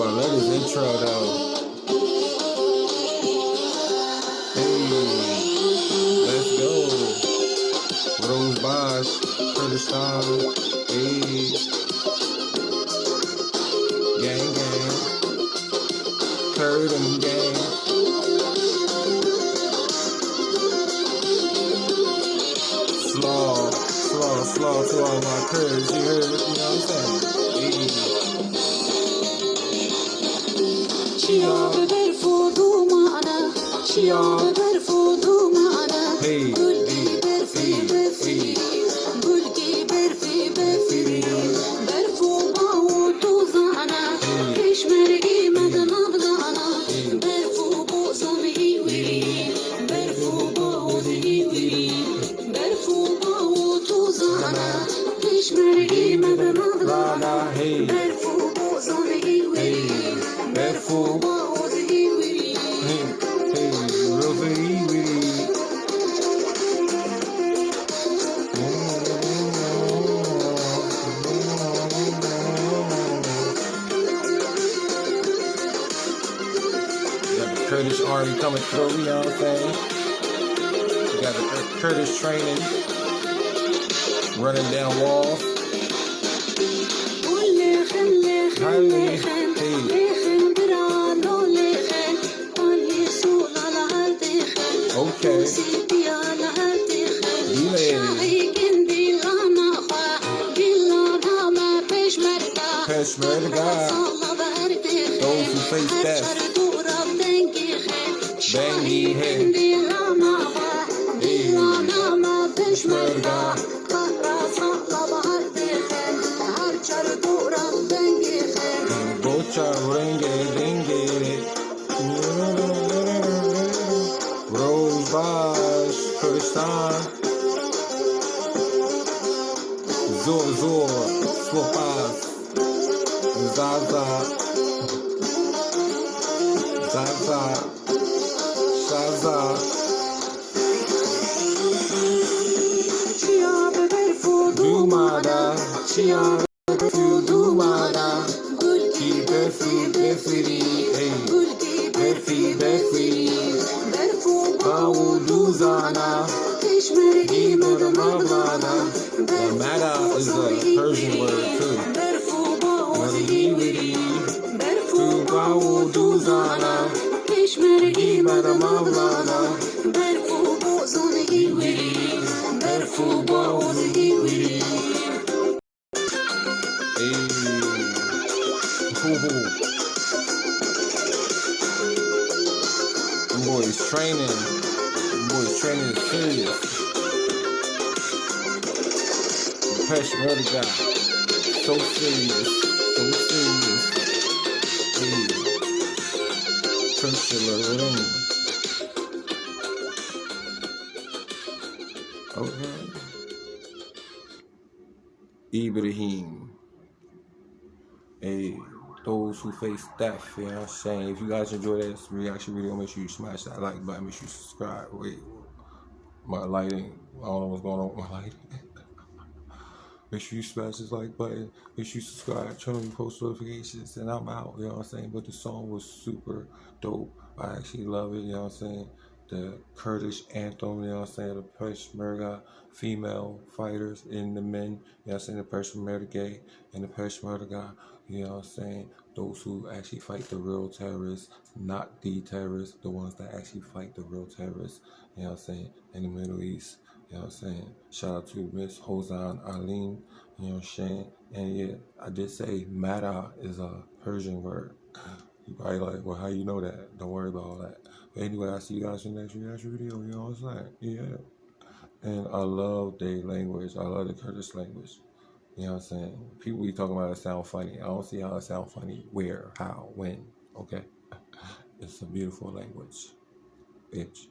I love this intro though. Hey, let's go. Rose Bosch, Kurdish. Hey, gang gang, Kurd and gang. Slaw to all my Kurds, you heard it, you know what I'm saying? Hey. Chia berfudu mana, chia berfudu mana. Hey, Gulki berfi berfi, gulki berfi berfi. Berfu bawu tuzana, Peshmergi madana bdana. Berfu bu zami wiri, berfu bawu wiri. Berfu bawu tuzana, Peshmergi madana bdana. Berfu bu zami wiri. Berfu, hey, real witty. Got the Kurdish army coming through, you know what I'm saying? We got the Kurdish training, running down walls. Okay. Peshmerga. Those who face death. Bangi head. Peshmerga. Bocha renge denge. Rose Bosch, Kurdish. Zor, Swapaz, Zaza, Shaza. Dumada, Chia Dumada, Gulki Berfi Berfi, Berfi Berfi, Bawu Duzana, Peshmergi Madana. Mada is a Persian word too. Tu bawu duzana, Peshmergi madana. Berfu bawu wiri. Hey, them boys training. Them boys training is serious. Peshmerga, so serious. Hey, okay. Ibrahim. Hey, those who face death, you know what I'm saying? If you guys enjoy this reaction video, make sure you smash that like button, make sure you subscribe. Wait, my lighting, I don't know what's going on with my lighting. Make sure you smash this like button, make sure you subscribe, turn on your post notifications, and I'm out, you know what I'm saying? But the song was super dope. I actually love it, you know what I'm saying? The Kurdish anthem, you know what I'm saying? The Peshmerga female fighters and the men, you know what I'm saying? The Peshmerga and the Peshmerga, you know what I'm saying? Those who actually fight the real terrorists, not the terrorists, the ones that actually fight the real terrorists, you know what I'm saying? In the Middle East. You know what I'm saying? Shout out to Miss Hozan, Alin, you know what I'm saying? And yeah, I did say Mada is a Persian word. You probably like, well, how you know that? Don't worry about all that. But anyway, I'll see you guys in the next reaction video, you know what I'm saying? Yeah. And I love their language. I love the Kurdish language. You know what I'm saying? People be talking about it sound funny. I don't see how it sound funny. Where, how, when, okay? It's a beautiful language. Bitch.